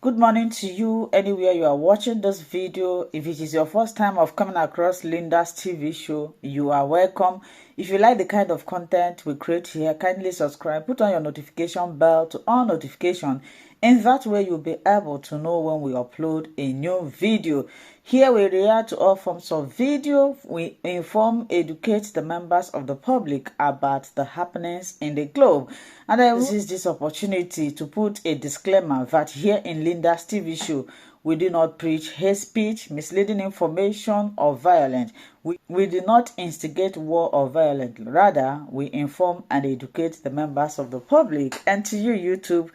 Good morning to you anywhere you are watching this video. If it is your first time of coming across Linda's TV show, you are welcome. If you like the kind of content we create here, kindly subscribe, put on your notification bell to on notification. In that way, you'll be able to know when we upload a new video. Here we react to all forms of video. We inform, educate the members of the public about the happenings in the globe. And I will use this opportunity to put a disclaimer that here in Linda's TV show, we do not preach hate speech, misleading information, or violence. We do not instigate war or violence. Rather, we inform and educate the members of the public. And to you, YouTube,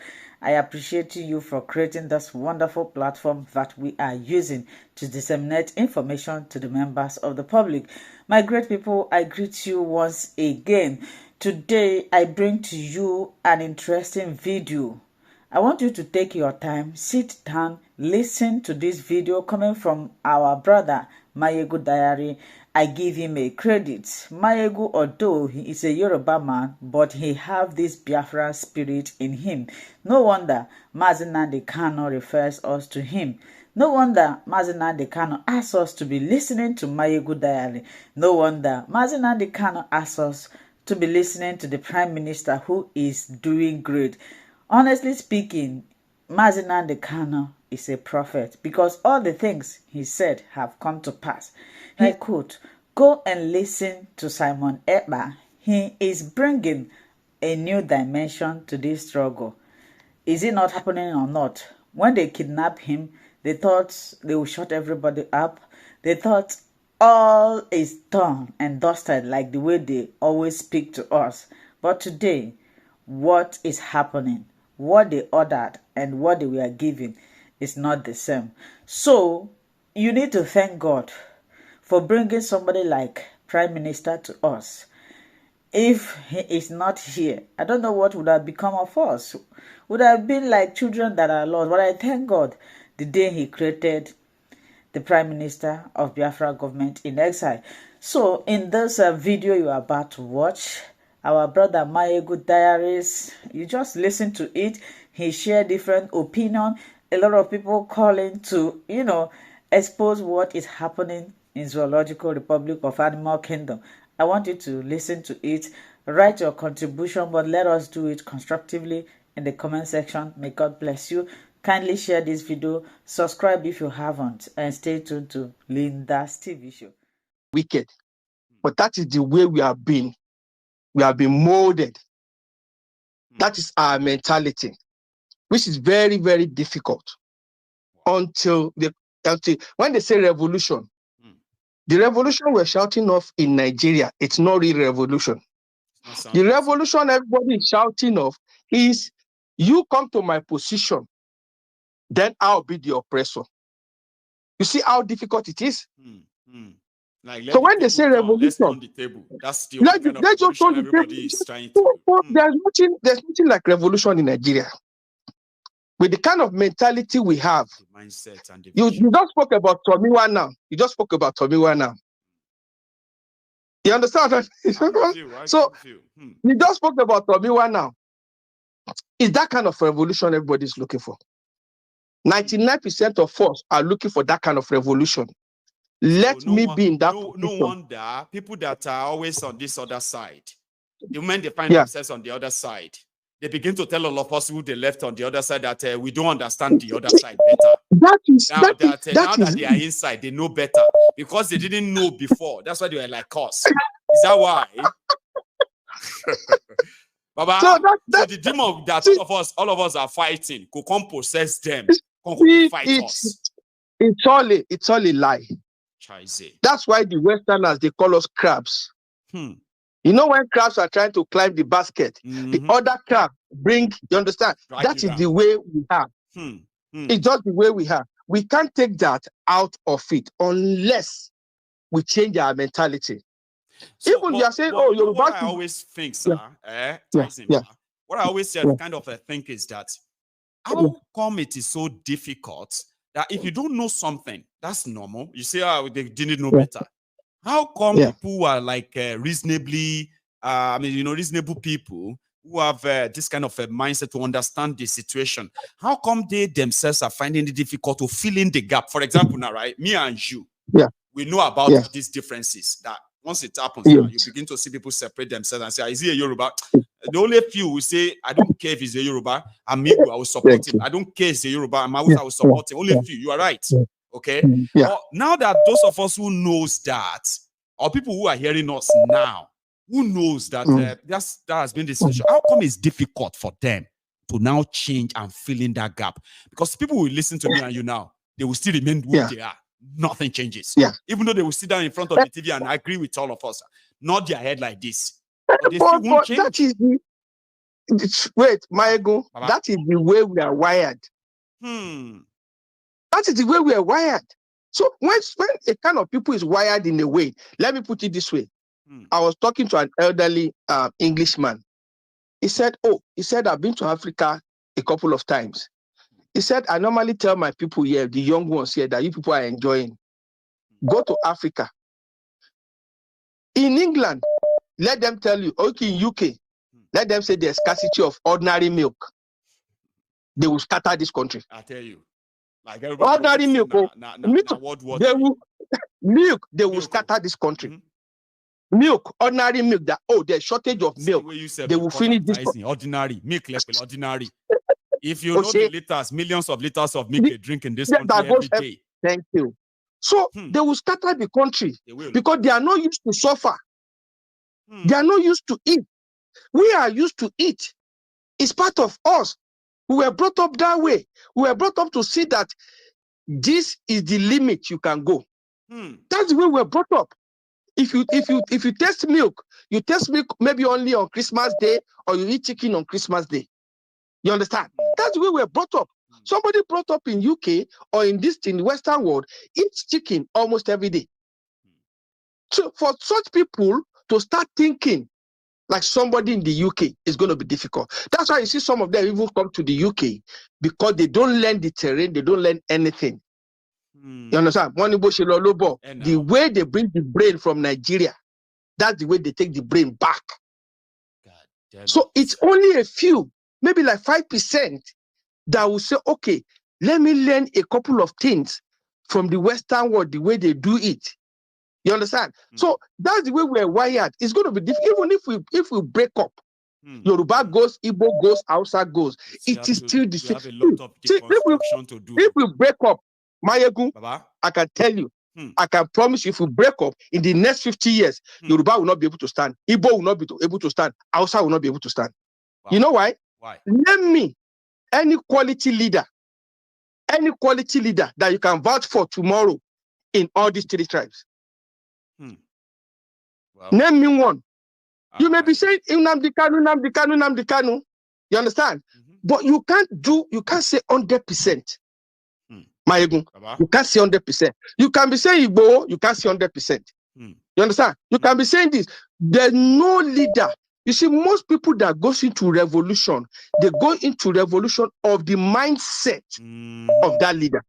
I appreciate you for creating this wonderful platform that we are using to disseminate information to the members of the public. My great people, I greet you once again. Today, I bring to you an interesting video. I want you to take your time, sit down, listen to this video coming from our brother, Mayegu Diary. I give him a credit. Mayegu, although he is a Yoruba man, but he have this Biafran spirit in him. No wonder Mazi Nnamdi Kanu refers us to him. No wonder Mazi Nnamdi Kanu asks us to be listening to Mayegu Diary. No wonder Mazi Nnamdi Kanu asks us to be listening to the Prime Minister, who is doing great. Honestly speaking, Mazi Nnamdi Kanu is a prophet because all the things he said have come to pass. I quote, "Go and listen to Simon Ekpa. He is bringing a new dimension to this struggle." Is it not happening or not? When they kidnapped him, they thought they would shut everybody up. They thought all is done and dusted, like the way they always speak to us. But today, what is happening? What they ordered and what they were given is not the same. So, you need to thank God for bringing somebody like Prime Minister to us. If he is not here, I don't know what would have become of us. Would have been like children that are lost. But I thank God the day he created the Prime Minister of Biafra government in exile. So, in this video you are about to watch, our brother Mayegu Diaries, you just listen to it. He shared different opinion. A lot of people calling to, expose what is happening in Zoological Republic of Animal Kingdom. I want you to listen to it. Write your contribution, but let us do it constructively in the comment section. May God bless you. Kindly share this video, subscribe if you haven't, and stay tuned to Linda's TV show. Wicked, but that is the way we have been. We have been molded. That is our mentality, which is very, very difficult until when they say revolution, the revolution we're shouting off in Nigeria, it's not real revolution. The revolution everybody is shouting off is you come to my position, then I'll be the oppressor. You see how difficult it is? Like, so when they say revolution, let's on the table. That's the only kind of revolution everybody is trying to do. There's nothing like revolution in Nigeria. With the kind of mentality we have, the mindset and the you just spoke about Tomiwa now. You just spoke about Tomiwa now. You understand that? You just spoke about Tomiwa now. Is that kind of revolution everybody's looking for? 99% of us are looking for that kind of revolution. Let me be in that position. No wonder people that are always on this other side, the moment they find themselves on the other side, they begin to tell all of us who they left on the other side that we don't understand the other side better. Now that they are inside, they know better because they didn't know before. That's why they were like us. Is that why? Baba, so the demon that all of us are fighting could come possess them, come fight us. It's all a lie. That's why the Westerners, they call us crabs. You know, when crabs are trying to climb the basket, the other crab bring, you understand? That is the way we have. It's just the way we have. We can't take that out of it unless we change our mentality. So, even you are saying, oh, you know what I always think, sir, Tyson, what I always kind of think is that how come it is so difficult that if you don't know something, that's normal. You say, oh, they didn't know better. How come people who are like reasonably, reasonable people who have this kind of a mindset to understand the situation, how come they themselves are finding it difficult to fill in the gap? For example, now, right, me and you, we know about these differences that once it happens, now, you begin to see people separate themselves and say, is he a Yoruba? The only few will say, I don't care if he's a Yoruba, Amigo, I will support him. I don't care if he's a Yoruba, I will support him. Only few, you are right. Okay? But now that those of us who knows that, or people who are hearing us now, who knows that that has been the situation, how come it's difficult for them to now change and fill in that gap? Because people will listen to me and you now, they will still remain who they are. Nothing changes. Even though they will sit down in front of the TV and agree with all of us, nod their head like this. But they still won't change. That is wait, Maego, that is the way we are wired. That is the way we are wired. So when a kind of people is wired in a way, let me put it this way. I was talking to an elderly Englishman. He said, I've been to Africa a couple of times. He said, I normally tell my people here, the young ones here, that you people are enjoying. Go to Africa. In England, let them tell you, okay, in UK, let them say there's scarcity of ordinary milk. They will scatter this country. I tell you. Like ordinary milk. They will scatter this country. Milk, ordinary milk, there's shortage of milk. They will finish this. Ordinary milk, like ordinary. If you know the liters, millions of liters of milk they drink in this country every day. Thank you. So they will scatter the country because they are not used to suffer. They are not used to eat. We are used to eat. It's part of us. We were brought up that way. We were brought up to see that this is the limit you can go. That's the way we were brought up. If you taste milk, you taste milk maybe only on Christmas Day, or you eat chicken on Christmas Day. You understand? That's the way we're brought up. Somebody brought up in UK or in the Western world eats chicken almost every day. So for such people to start thinking like somebody in the UK is going to be difficult. That's why you see some of them even come to the UK because they don't learn the terrain, they don't learn anything. You understand? The way they bring the brain from Nigeria, that's the way they take the brain back. So it's only a few, maybe like 5%, that will say, okay, let me learn a couple of things from the Western world, the way they do it. You understand? So that's the way we're wired. It's going to be difficult. Even if we break up, Yoruba goes, Igbo goes, Hausa goes. It is still the same. If we break up, Mayegun, I can tell you, I can promise you, if we break up in the next 50 years, Yoruba will not be able to stand. Igbo will not be able to stand. Hausa will not be able to stand. Wow. You know why? Name me any quality leader that you can vouch for tomorrow in all these three tribes. Well, name me one. You may be saying Nnamdi Kanu. You understand? But you can't say 100%. Mayegun, you can't say 100%. You can be saying Igbo, you can't say 100%. You understand? You can be saying this. There's no leader. You see, most people that goes into revolution, they go into revolution of the mindset of that leader.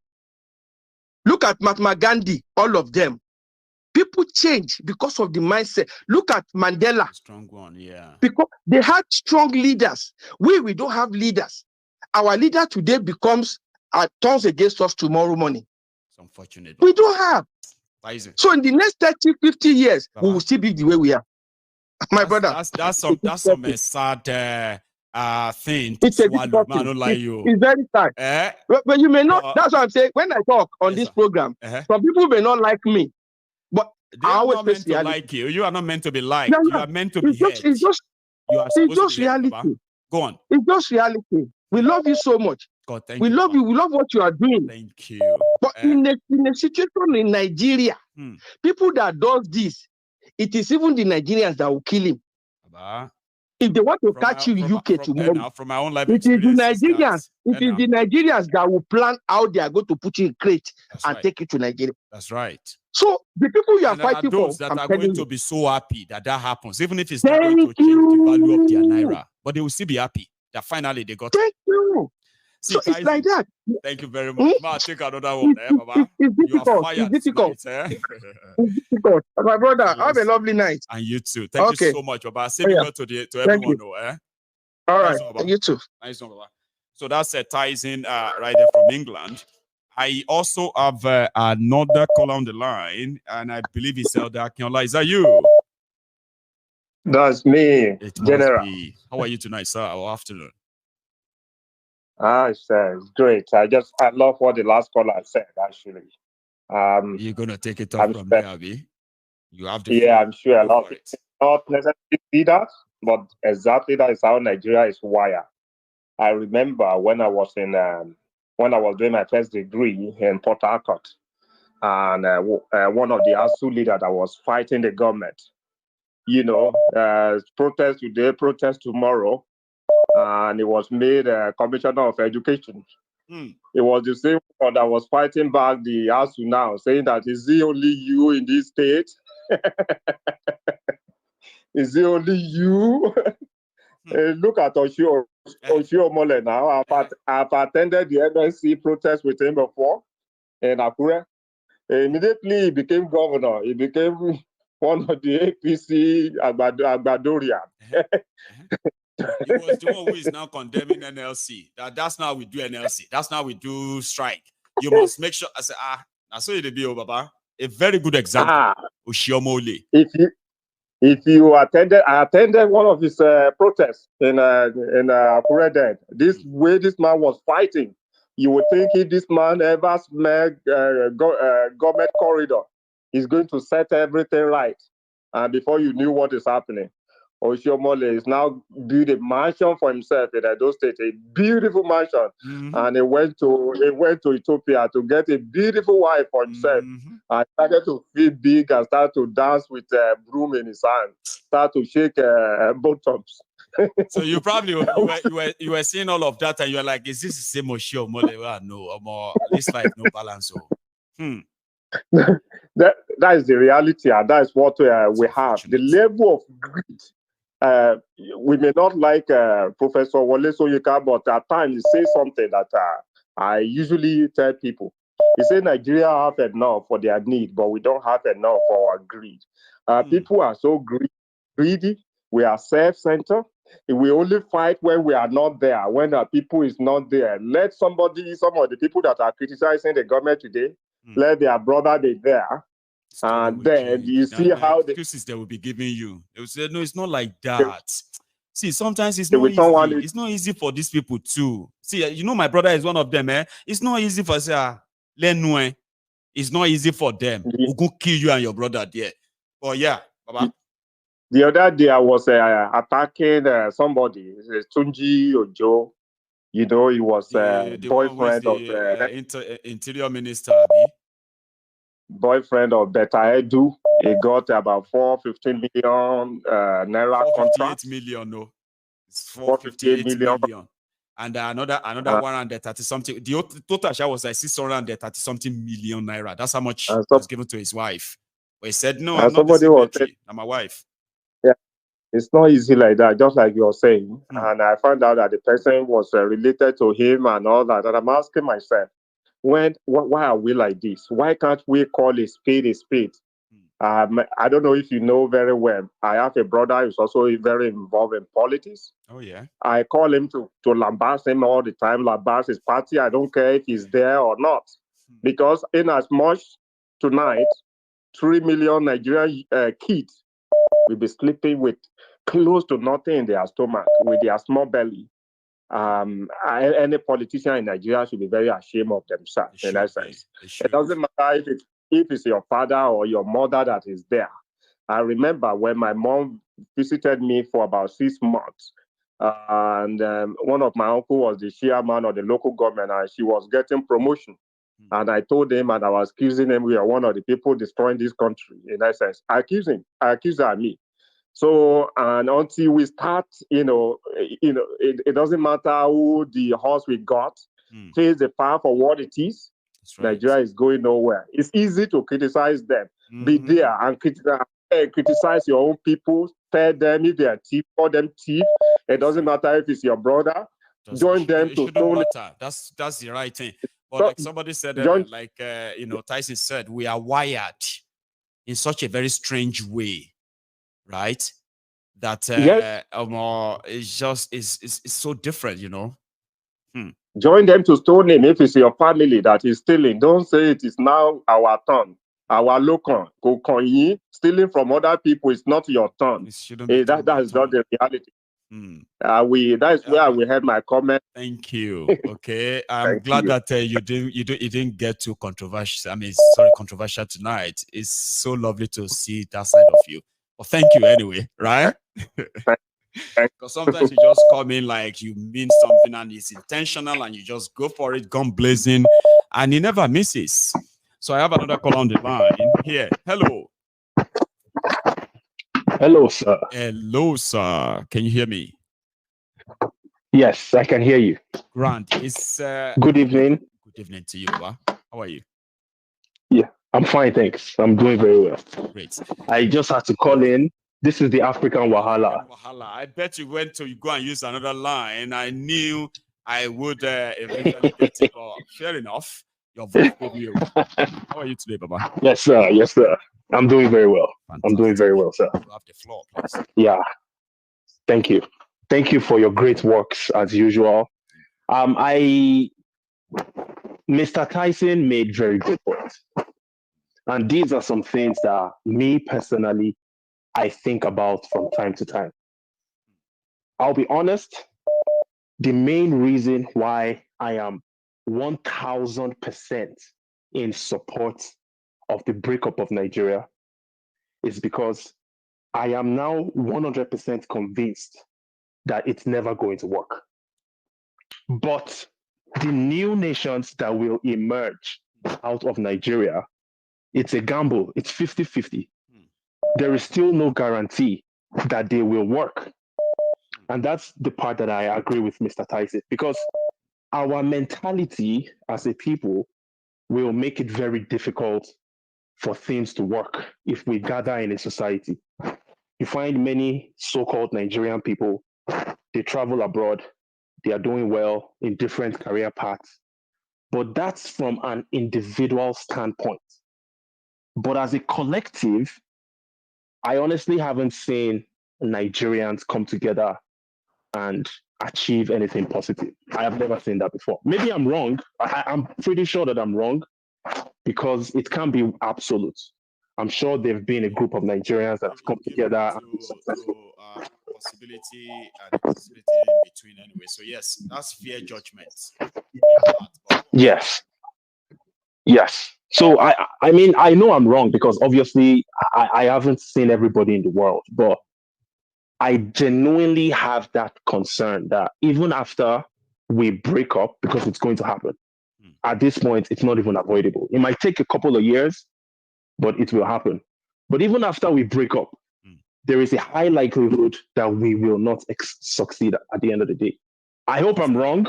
Look at Mahatma Gandhi, all of them. People change because of the mindset. Look at Mandela. Strong one, yeah. Because they had strong leaders. We don't have leaders. Our leader today turns against us tomorrow morning. It's unfortunate. We don't have. So in the next 30, 50 years, we will still be the way we are. Brother. That's some sad thing to swallow. Man, I don't like you. It's very sad. But you may not. That's what I'm saying. When I talk on this program, some people may not like me. But they are not meant to like you. You are not meant to be liked. No. You are meant to be heard. It's just reality. Go on. It's just reality. We love you so much. God, thank we you. love you. We love what you are doing. Thank you. But in a situation in Nigeria, people that does this, it is even the Nigerians that will kill him. If they want to catch you in UK tomorrow, from my own life it is the Nigerians. It is the Nigerians that will plan how they are going to put you in crate and take you to Nigeria. That's right. So the people you are fighting for, those that are going to be so happy that happens, even if it's not going to change the value of their naira, but they will still be happy that finally they got. Thank you. See, so it's like that. Thank you very much. Ma, take another one, Baba. You are fired. It's difficult. Tonight, It's difficult. My brother, have a lovely night. And you too. Thank you so much, Baba. Say well to everyone, though. All right. And you too. Nice one, Baba. So that's Tyson right there from England. I also have another caller on the line, and I believe it's Elder Akinola. Is that you? That's me, General. How are you tonight, sir? Or afternoon? It's great. I love what the last caller said, actually. You're going to take it up from there, Abby? You have the I'm sure a lot of people not necessarily see that, but exactly that is how Nigeria is wired. I remember when I was doing my first degree in Port Harcourt, and one of the ASU leaders that was fighting the government, protest today, protest tomorrow, and it was made Commissioner of Education. It was the same one that was fighting back the ASU now, saying that is it only you in this state? Is it only you? Look at Oshiomhole now. I've attended the MNC protest with him before in Akure. Immediately he became governor. He became one of the APC Agbadoria. He was the one who is now condemning NLC. That's now we do NLC. That's now we do strike. You must make sure. I said, I saw it be Baba. A very good example. Oshiomhole. If you attended, I attended one of his protests in Akure. Then this way this man was fighting, you would think if this man ever smelled government corridor, he's going to set everything right. And before you knew what is happening, Oshiomhole is now built a mansion for himself in Edo State, a beautiful mansion, and he went to Ethiopia to get a beautiful wife for himself. And started to feel big and start to dance with a broom in his hand, start to shake bottoms. So you probably you were seeing all of that, and you're like, is this the same Oshiomhole? Well, no, more this life no balance. That is the reality, and that is what we have. The level of greed. We may not like Professor Wole Soyinka, but at times he says something that I usually tell people. He said Nigeria have enough for their need, but we don't have enough for our greed. People are so greedy. We are self-centered. We only fight when we are not there, when our people is not there. Let some of the people that are criticizing the government today, let their brother be there. And then you see how the excuses they will be giving you. They will say, no, it's not like that. See, sometimes it's not easy. It's not easy for these people too. See, my brother is one of them. It's not easy for it's not easy for them. Who go kill you and your brother there. But yeah, Baba. The other day I was attacking somebody, Tunji Ojo. He was boyfriend of the interior minister. Boyfriend of Beta Edu. He got about 415 million naira contract. 458 million, no. It's 458 million. And another 130 something. The total share was like 630 something million naira. That's how much was given to his wife. But he said, no, I'm not the secretary. I'm my wife. Yeah, it's not easy like that, just like you're saying. And I found out that the person was related to him and all that. And I'm asking myself, why are we like this? Why can't we call a spade a spade? I don't know if you know very well. I have a brother who's also very involved in politics. Oh, yeah. I call him to lambast him all the time, lambast his party. I don't care if he's there or not. Because in as much tonight, 3 million Nigerian kids will be sleeping with close to nothing in their stomach, with their small belly. Any politician in Nigeria should be very ashamed of themselves in that sense. It doesn't matter if it's your father or your mother that is there. I remember when my mom visited me for about 6 months, And one of my uncle was the chairman of the local government, and she was getting promotion. And I told him, and I was accusing him, we are one of the people destroying this country. In essence, I accuse her and me. So, and until we start, it doesn't matter who the horse we got, face the fire for what it is. Right. Nigeria is going nowhere. It's easy to criticize them. Be there and criticize your own people, tell them if they are thief, call them thief. It doesn't matter if it's your brother. Join them to stone. That's the right thing. But like somebody said, Tyson said, we are wired in such a very strange way, right? That it's so different, Join them to stone him if it's your family that is stealing. Don't say it is now our turn. Our local stealing from other people is not your turn. That is not the reality. That is where we had my comment. Thank you. Okay, I'm glad that you didn't get too controversial. Controversial tonight. It's so lovely to see that side of you. Well, thank you anyway, right? Because sometimes you just come in like you mean something and it's intentional and you just go for it, gun blazing, and he never misses. So I have another call on the line here. Hello. Hello, sir. Hello, sir. Can you hear me? Yes, I can hear you. Grant, it's good evening. Good evening to you, Baba. How are you? Yeah, I'm fine, thanks. I'm doing very well. Great. I just had to call in. This is the African Wahala. I bet you went to go and use another line. I knew I would eventually get it, but fair enough. Your voice gave you. How are you today, Baba? Yes, sir. Yes, sir. I'm doing very well. Fantastic. I'm doing very well, sir. You have the floor, please. Yeah. Thank you. Thank you for your great works as usual. Mr. Tyson made very good points. And these are some things that me personally, I think about from time to time. I'll be honest, the main reason why I am 1000% in support of the breakup of Nigeria is because I am now 100% convinced that it's never going to work. But the new nations that will emerge out of Nigeria, it's a gamble. It's 50-50. There is still no guarantee that they will work. And that's the part that I agree with Mr. Tyson, because our mentality as a people will make it very difficult for things to work if we gather in a society. You find many so-called Nigerian people, they travel abroad, they are doing well in different career paths, but that's from an individual standpoint. But as a collective, I honestly haven't seen Nigerians come together and achieve anything positive. I have never seen that before. Maybe I'm wrong. I'm pretty sure that I'm wrong, because it can't be absolute. I'm sure there've been a group of Nigerians that have come together and been successful. Possibility and possibility in between anyway. So yes, that's fair judgment. Yes. So I mean, I know I'm wrong because obviously I haven't seen everybody in the world, but I genuinely have that concern that even after we break up, because it's going to happen, at this point, it's not even avoidable. It might take a couple of years, but it will happen. But even after we break up, there is a high likelihood that we will not succeed at the end of the day. I hope I'm wrong.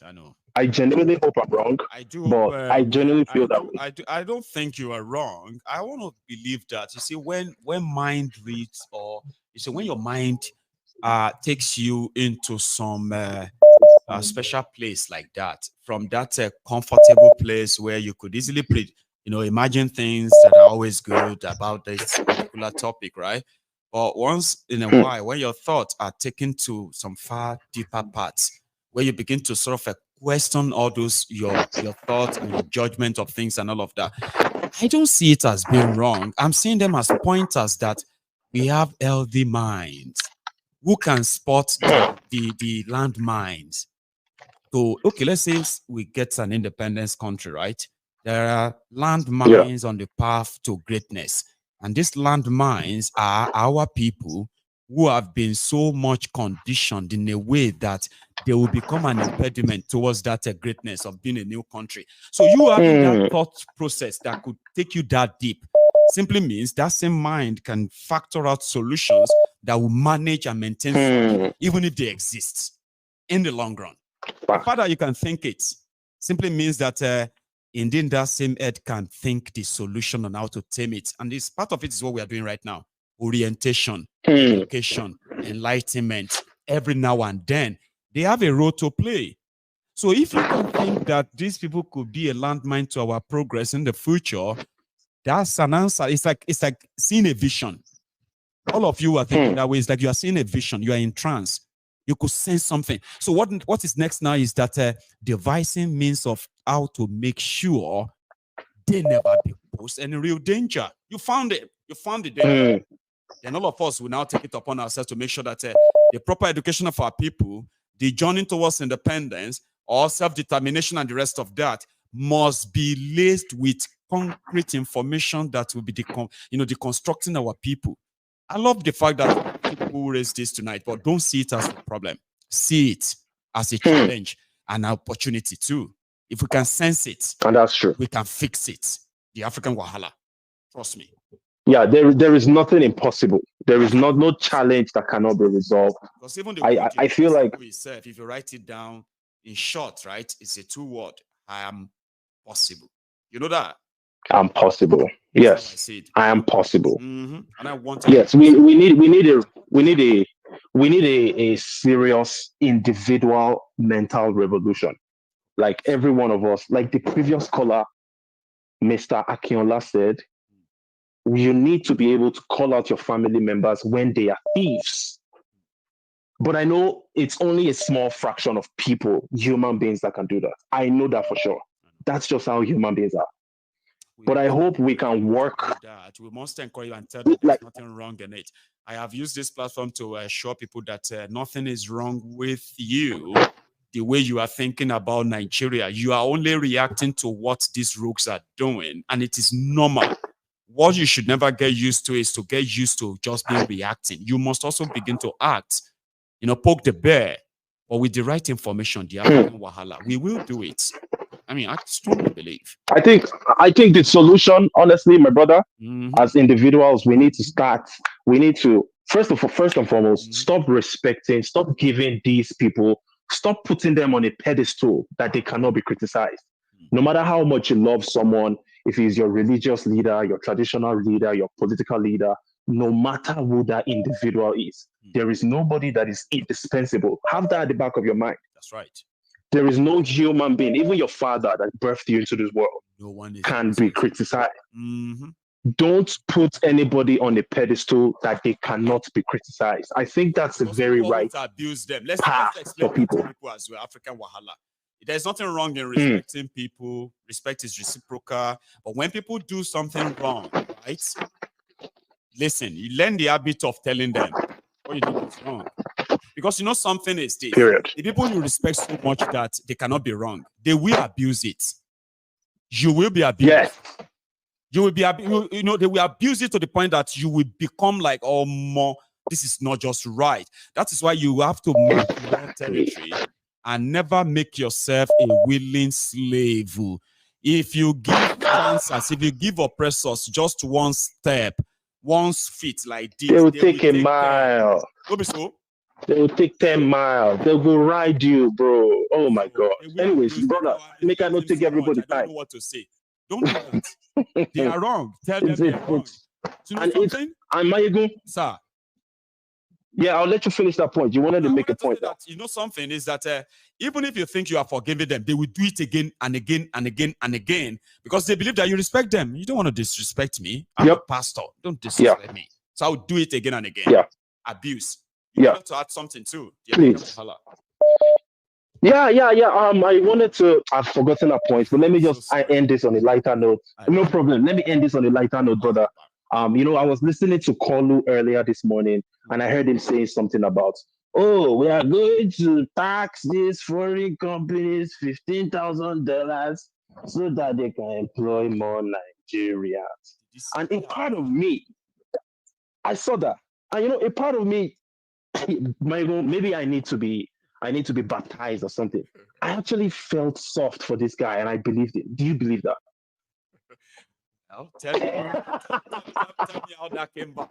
I know. I genuinely hope I'm wrong. I do, but I genuinely feel that way. I don't think you are wrong. I want to believe that. You see, when mind reads, or you see, when your mind takes you into some special place like that, from that comfortable place where you could easily imagine things that are always good about this particular topic, right? But once in a while, when your thoughts are taken to some far deeper parts, where you begin to sort of question all those your thoughts and your judgment of things and all of that, I don't see it as being wrong. I'm seeing them as pointers that we have healthy minds who can spot the landmines. So, okay, let's say we get an independence country, right? There are landmines on the path to greatness. And these landmines are our people who have been so much conditioned in a way that they will become an impediment towards that greatness of being a new country. So you having that thought process that could take you that deep simply means that same mind can factor out solutions that will manage and maintain such, even if they exist in the long run. The fact that you can think it simply means that indeed that same head can think the solution on how to tame it. And this part of it is what we are doing right now. Orientation, education, enlightenment, every now and then. They have a role to play. So if you can think that these people could be a landmine to our progress in the future, that's an answer. It's like seeing a vision. All of you are thinking that way. It's like you are seeing a vision. You are in trance. You could sense something. So what is next now is that devising means of how to make sure they never pose any real danger. You found it. You found the danger. Then all of us will now take it upon ourselves to make sure that the proper education of our people, the journey towards independence or self-determination and the rest of that must be laced with concrete information that will be deconstructing our people. I love the fact that people raise this tonight, but don't see it as a problem. See it as a challenge and an opportunity too. If we can sense it, and that's true, we can fix it. The African Wahala. Trust me. Yeah, there is nothing impossible. There is no challenge that cannot be resolved. Because even I feel like itself, if you write it down in short, right, it's a 2-word. I am possible. You know that? I'm possible. Yes, I am possible. And I want. Yes, we need a serious individual mental revolution. Like every one of us, like the previous caller, Mr. Akinola said, you need to be able to call out your family members when they are thieves. But I know it's only a small fraction of people, human beings, that can do that. I know that for sure. That's just how human beings are. But I hope we can work. That we must encourage and tell them there's nothing wrong in it. I have used this platform to assure people that nothing is wrong with you. The way you are thinking about Nigeria, you are only reacting to what these rogues are doing, and it is normal. What you should never get used to is to get used to just being reacting. You must also begin to act, poke the bear, but with the right information, the African Wahala. We will do it. I mean, I strongly believe. I think the solution, honestly, my brother, as individuals, we need to first and foremost, stop giving these people, stop putting them on a pedestal that they cannot be criticized. No matter how much you love someone, if he's your religious leader, your traditional leader, your political leader, no matter who that individual is, there is nobody that is indispensable. Have that at the back of your mind. That's right. There is no human being, even your father that birthed you into this world, can be criticized. Don't put anybody on a pedestal that they cannot be criticized. I think that's a very right abuse them. Let's for explain people. To people as well. African Wahala. There's nothing wrong in respecting people. Respect is reciprocal. But when people do something wrong, right? Listen, you learn the habit of telling them what you do is wrong. Because something is this. Period. The people you respect so much that they cannot be wrong, they will abuse it. You will be abused. Yes. You will be abused. They will abuse it to the point that you will become like, oh, more. This is not just right. That is why you have to mark your territory and never make yourself a willing slave. If you give chances, if you give oppressors just one step, one feet like this, they will take a mile. Don't be so. They will take 10 miles. They will ride you, bro. Oh my God. Anyways, brother, make I not take everybody time. I don't know what to say. Don't do it. They are wrong. Tell them they are wrong. And Mayegun, sir. Yeah, I'll let you finish that point. You wanted to make a point. That, something is that even if you think you are forgiving them, they will do it again and again and again and again because they believe that you respect them. You don't want to disrespect me. I'm a pastor. Don't disrespect me. So I'll do it again and again. Yeah. Abuse. You want to add something too. Please. Yeah. I wanted to. I've forgotten that point, but let me just end this on a lighter note. No problem. Let me end this on a lighter note, brother. I was listening to Kolu earlier this morning, and I heard him saying something about, we are going to tax these foreign companies $15,000 so that they can employ more Nigerians. And in part of me, I saw that. And a part of me, maybe I need to be baptized or something. I actually felt soft for this guy, and I believed it. Do you believe that? I'll tell me how that came by.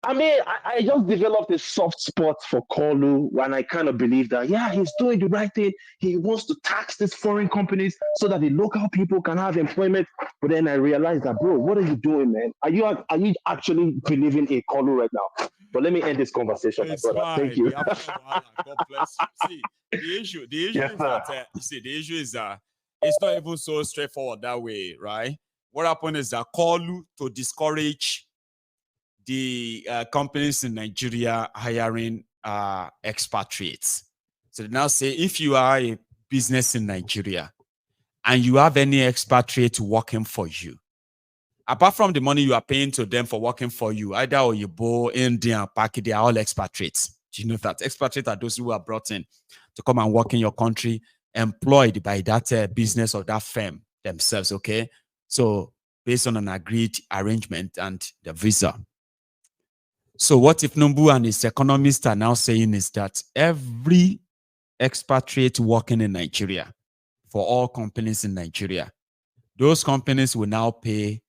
I mean, I just developed a soft spot for Kolu when I kind of believe that, yeah, he's doing the right thing. He wants to tax these foreign companies so that the local people can have employment. But then I realized that, bro, what are you doing, man? Are you actually believing in Kolu right now? But let me end this conversation, my brother. Fine. Thank you. God bless you. See, the issue yes, is that the issue is that it's not even so straightforward that way, right? What happened is that Kolu to discourage the companies in Nigeria hiring expatriates. So they now say, if you are a business in Nigeria and you have any expatriate working for you, apart from the money you are paying to them for working for you, either Oyibo, Indian, Paki, they are all expatriates. Do you know that? Expatriates are those who are brought in to come and work in your country, employed by that business or that firm themselves, okay? So based on an agreed arrangement and the visa. So what Ifnumbu and his economists are now saying is that every expatriate working in Nigeria, for all companies in Nigeria, those companies will now pay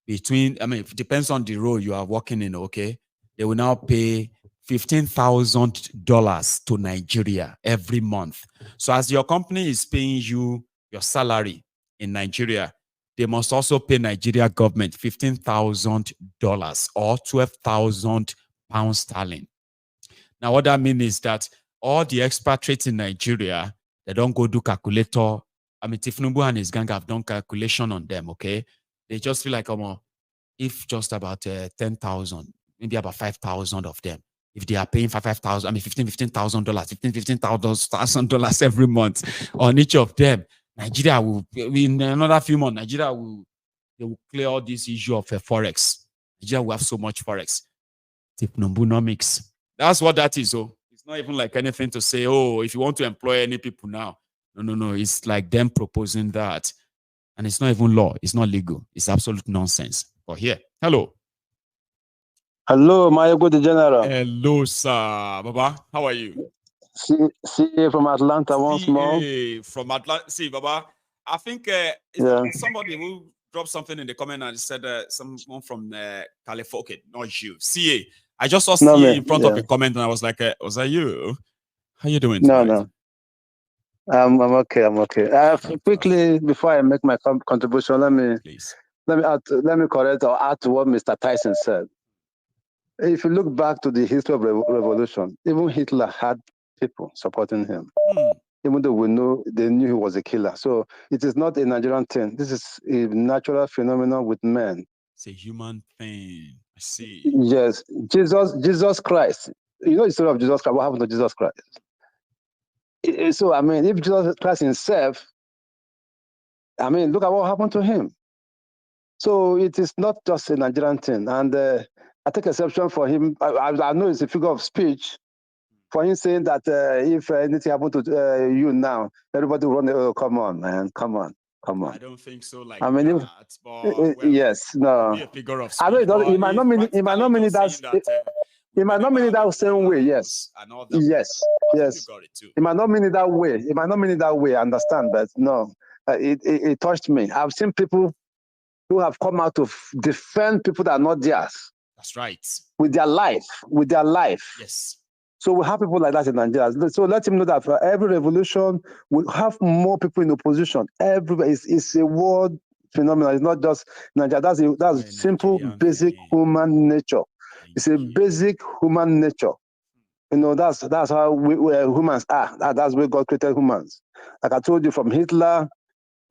it depends on the role you are working in, okay? They will now pay $15,000 to Nigeria every month. So as your company is paying you your salary in Nigeria, they must also pay Nigeria government $15,000 or 12,000 pounds sterling. Now, what that means is that all the expatriates in Nigeria, they don't go do calculator. Tifnubu and his gang have done calculation on them, okay? They just feel like, if just about 10,000, maybe about 5,000 of them, if they are paying $5,000, $15,000 every month on each of them, Nigeria will, in another few months, they will clear all this issue of Forex. Nigeria will have so much Forex. Tipnombunomics. That's what that is. Oh, it's not even like anything to say, oh, if you want to employ any people now. No. It's like them proposing that. And it's not even law. It's not legal. It's absolute nonsense. But here, hello. Hello, my good general. Hello, sir. Baba, how are you? CA from Atlanta once more. From Atlanta. See, Baba, I think somebody who dropped something in the comment and said someone from California. Okay, not you. CA. I just saw CA in front of the comment and I was like, was that you? How you doing tonight? No. I'm okay. Quickly, before I make my contribution, let me correct or add to what Mr. Tyson said. If you look back to the history of revolution, even Hitler had people supporting him, even though they knew he was a killer. So it is not a Nigerian thing. This is a natural phenomenon with men. It's a human thing. I see. Yes, Jesus Christ. You know the story of Jesus Christ. What happened to Jesus Christ? So if Jesus Christ himself, look at what happened to him. So it is not just a Nigerian thing, and I take exception for him. I know it's a figure of speech for him saying that if anything happened to you now, everybody will run. Oh, come on, man, come on. I don't think so. Like that, but yes, no. Be a figure of speech. I know it might not mean that. It might not mean it that same way. Yes, yes. It might not mean it that way. It might not mean it that way. I understand, but no, it touched me. I've seen people who have come out to defend people that are not theirs. That's right. With their life. Yes. So we have people like that in Nigeria. So let him know that for every revolution, we have more people in opposition. Everybody is a world phenomenon. It's not just Nigeria. That's simple, basic human nature. It's a basic human nature. That's how we humans are. That's where God created humans. Like I told you, from Hitler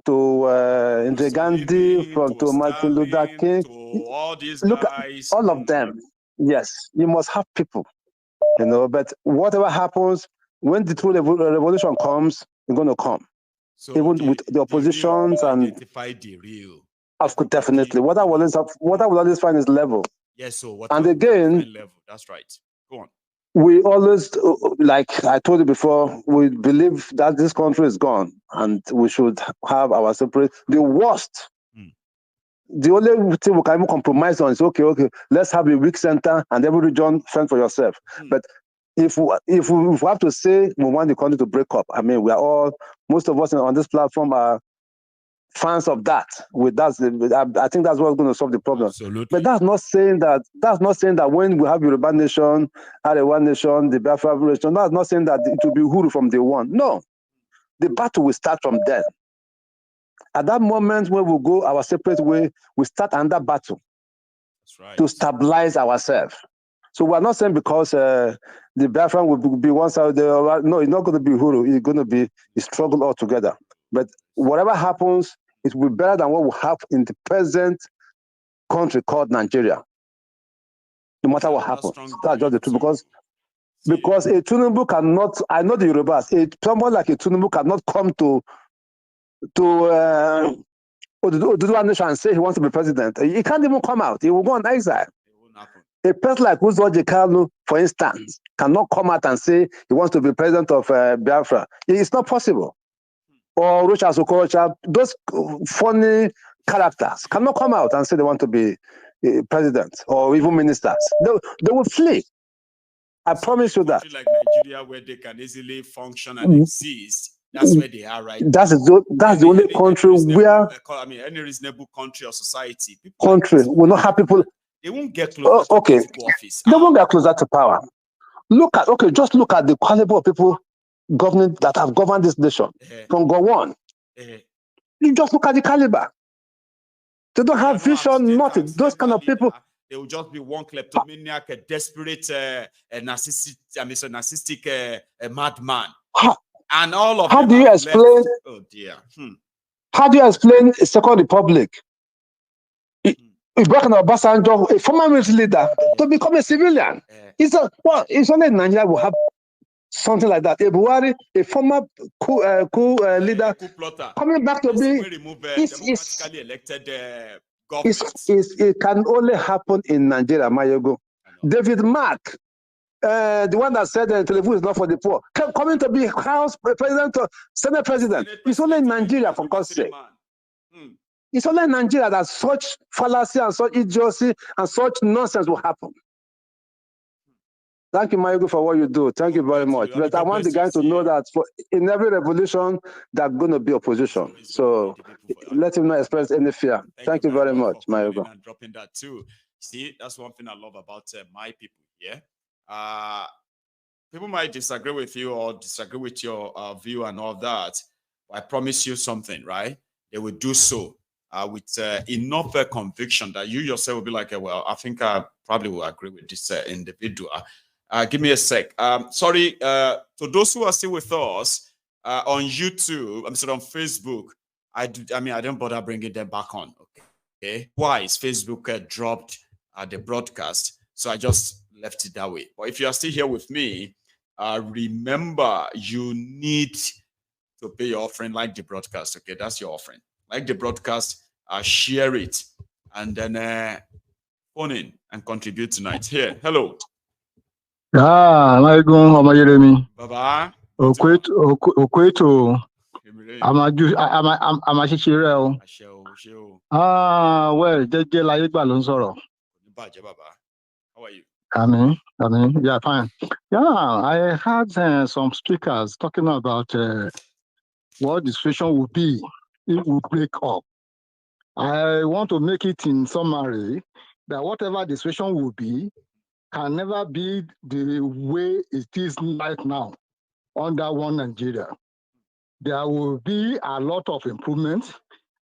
to Indira Gandhi, to Martin Luther King, to all these look guys, at all of them. Yes, you must have people. But whatever happens, when the true revolution comes, it's going to come. So even with the oppositions and identify the real. Of course, definitely. What I will always find is level. Yes. So and again, level. That's right. Go on. We always, like I told you before, we believe that this country is gone and we should have our separate. The worst the only thing we can even compromise on is okay, let's have a weak center and every region fend for yourself. But if we have to say we want the country to break up, I mean, most of us on this platform are fans of that. I think that's what's going to solve the problem. Absolutely. But that's not saying that when we have Yoruba nation, Arewa nation, the Biafra nation, that's not saying that it will be Huru from day one. No, the battle will start from then. At that moment when we go our separate way, we start another battle. That's right. To stabilize ourselves. So we're not saying because the Biafran will be one side. No, it's not going to be Huru. It's going to be a struggle altogether. But whatever happens, it will be better than what we have in the present country called Nigeria. No matter what happens. That's just the truth. Because a Tinubu cannot, I know the Yorubas, someone like a Tinubu cannot come to Oduduwa Nation and say he wants to be president. He can't even come out. He will go on exile. It won't happen. A person like Uzoji Kanu, for instance, cannot come out and say he wants to be president of Biafra. It's not possible. Or Rocha Sokorocha, those funny characters cannot come out and say they want to be president or even ministers. They will flee. I promise you that. Like Nigeria, where they can easily function and exist, that's where they are right now. That's the only country where any reasonable country or society will not have people. They won't get closer to political office. They won't get closer to power. Just look at the caliber of people governing that have governed this nation from Gowon. You just look at the caliber. They don't have vision, nothing. Those kind of people. They will just be one kleptomaniac, a desperate, narcissistic madman. And all of how do you explain? Oh dear. How do you explain a Second Republic? Ibrahim Obasanjo, a former military leader, to become a civilian. It's only Nigeria will have something like that. A Buhari, a former coup leader, coming back to be. Democratically elected it can only happen in Nigeria, Mayogo. David Mark, the one that said the television is not for the poor, coming to be House President or Senate President. It's only in Nigeria, for God's sake. It's only in Nigeria that such fallacy and such idiocy and such nonsense will happen. Thank you, Mayogo, for what you do. Thank you very much. But I want the guys to know that in every revolution, there's going to be opposition. So let him not express any fear. Thank you very much, Mayogo. And dropping that too. See, that's one thing I love about my people here. People might disagree with you or disagree with your view and all that. But I promise you something, right? They will do so with enough conviction that you yourself will be like, well, I think I probably will agree with this individual. Give me a sec. Sorry, to those who are still with us on YouTube, I'm sorry, on Facebook, I don't bother bringing them back on. Okay. Why is Facebook dropped the broadcast? So I just left it that way. But if you are still here with me, remember you need to pay your offering, like the broadcast. Okay, that's your offering. Like the broadcast, share it, and then phone in and contribute tonight. Here, hello. My God, Mama Jeremy. Baba. Okweto. I'm a Shishirel. Well, Jeje Layegba ló ń sọ̀rọ̀. How are you? Yeah, fine. Yeah, I had some speakers talking about what the situation would be if we break up. I want to make it in summary that whatever the situation will be can never be the way it is right now under one Nigeria. There will be a lot of improvements,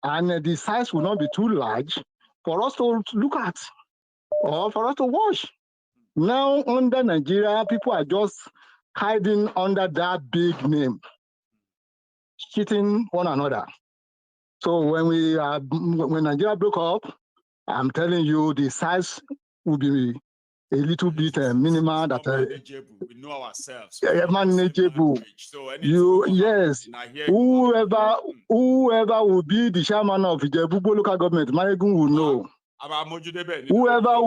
and the size will not be too large for us to look at or for us to watch. Now, under Nigeria, people are just hiding under that big name, cheating one another. So when Nigeria broke up, I'm telling you, the size will be a little bit minimal. That we know ourselves. Manageable. So yes. Whoever will be the chairman of Ijebubo local government, Mayegun will know. Whoever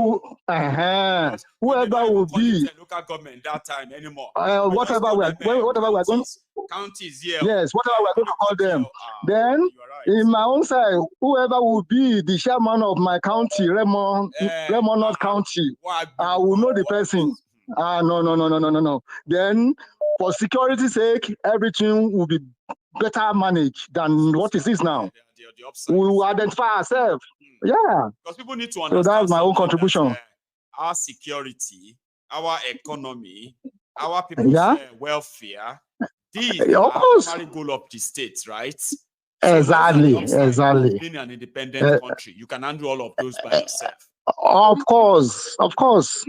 will be local government that time anymore. Whatever we are going. Counties here. Yes, whatever we are going to call them. Then in my own side, whoever will be the chairman of my county, Raymond North County, I will know the person. No. Then, for security's sake, everything will be better managed than what it is now. We will identify ourselves. Yeah. Because people need to understand. So that's my own contribution. That, our security, our economy, our people's welfare, these are the primary goal of the state, right? So exactly. Being an independent country, you can handle all of those by yourself. Of course.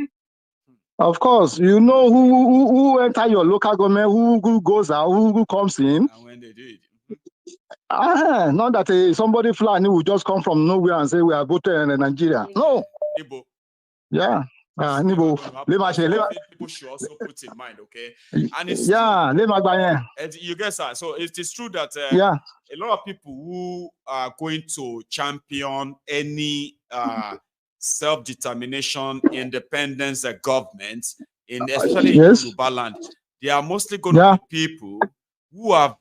You know who enter your local government, who goes out, who comes in. And when they do it. Not that somebody flying will just come from nowhere and say we are voting in Nigeria. No. Nibo. Yeah. Nibo. People should also put in mind, okay? And it's true. You guys are so it is true that a lot of people who are going to champion any self-determination, independence, government especially in Yoruba land, they are mostly going to be people who have,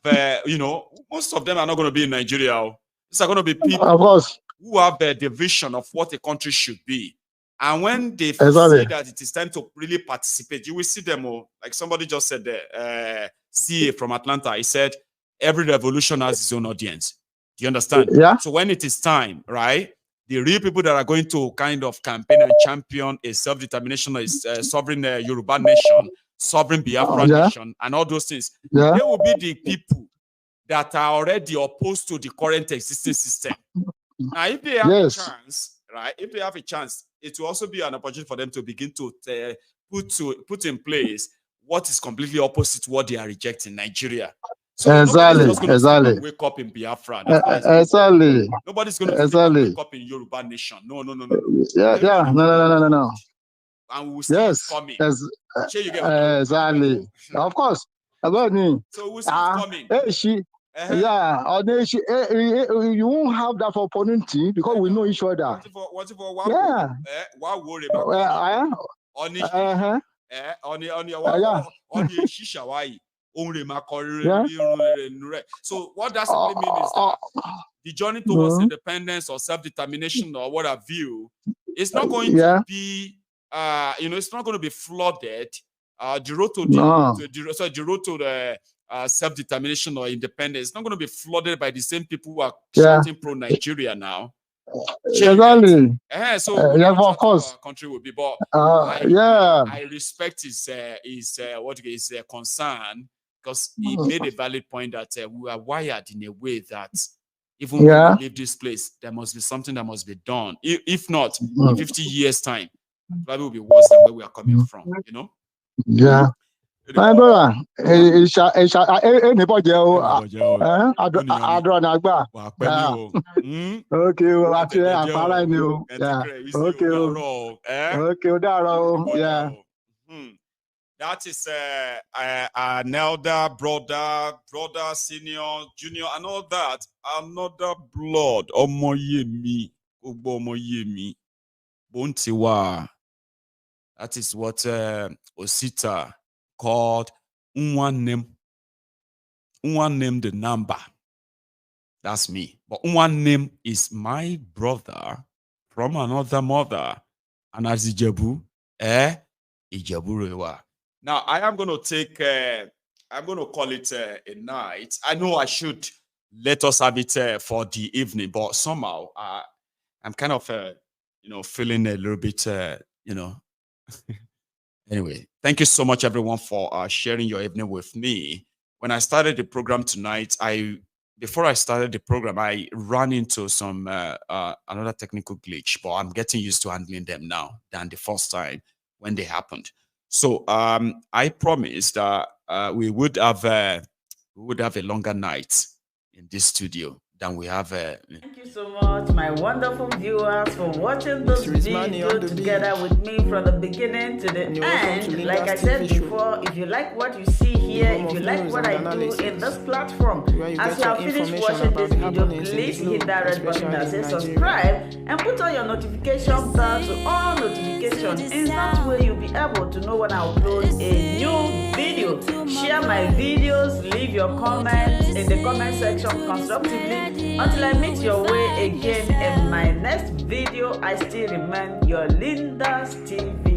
most of them are not going to be in Nigeria. These are going to be people who have the vision of what a country should be. And when they see that it is time to really participate, you will see them all. Like somebody just said there, CA from Atlanta, he said, every revolution has its own audience. Do you understand? Yeah. So when it is time, right, the real people that are going to kind of campaign and champion a self-determination, a sovereign Yoruba nation, sovereign Biafra nation, and all those things, they will be the people that are already opposed to the current existing system. Now, if they have a chance, right? If they have a chance, it will also be an opportunity for them to begin to put in place what is completely opposite to what they are rejecting in Nigeria. So nobody's going to wake up in Biafra. Nobody's going to wake up in Yoruba nation. No. No. And we will see it coming. Exactly. Of course. So we will see it coming. You won't have that opportunity because we know each other. So what that simply means is that the journey towards independence or self-determination or what have you, it's not going to be it's not going to be flooded. The road to the self-determination or independence is not going to be flooded by the same people who are shouting pro-Nigeria now. Exactly. So of course, our country will be, but I respect his concern because he made a valid point that we are wired in a way that even when we leave this place, there must be something that must be done. If not, in 50 years' time, probably will be worse than where we are coming from. Yeah. My brother, anybody That is an elder, brother, senior, junior, and all that. Another blood. Omoyemi. Bontiwa. That is what Osita called Unwanem. Unwanem the number. That's me. But Unwanem is my brother from another mother. And as Ijebu, Ijebu. Now, I am going to take, I'm going to call it a night. I know I should let us have it for the evening, but somehow I'm kind of, feeling a little bit, Anyway, thank you so much, everyone, for sharing your evening with me. When I started the program tonight, before I started the program, I ran into some another technical glitch, but I'm getting used to handling them now than the first time when they happened. So I promised that we would have a longer night in this studio than we have you so much, my wonderful viewers, for watching this video together with me from the beginning to the end. Like I said before, if you like what you see here, if you like what I do in this platform, as you have finished watching this video, please hit that red button that says subscribe and put on your notification bell to all notifications. In that way, you'll be able to know when I upload a new video. Share my videos, leave your comments in the comment section constructively. Until I meet your way again in my next video, I still remain your Linda's TV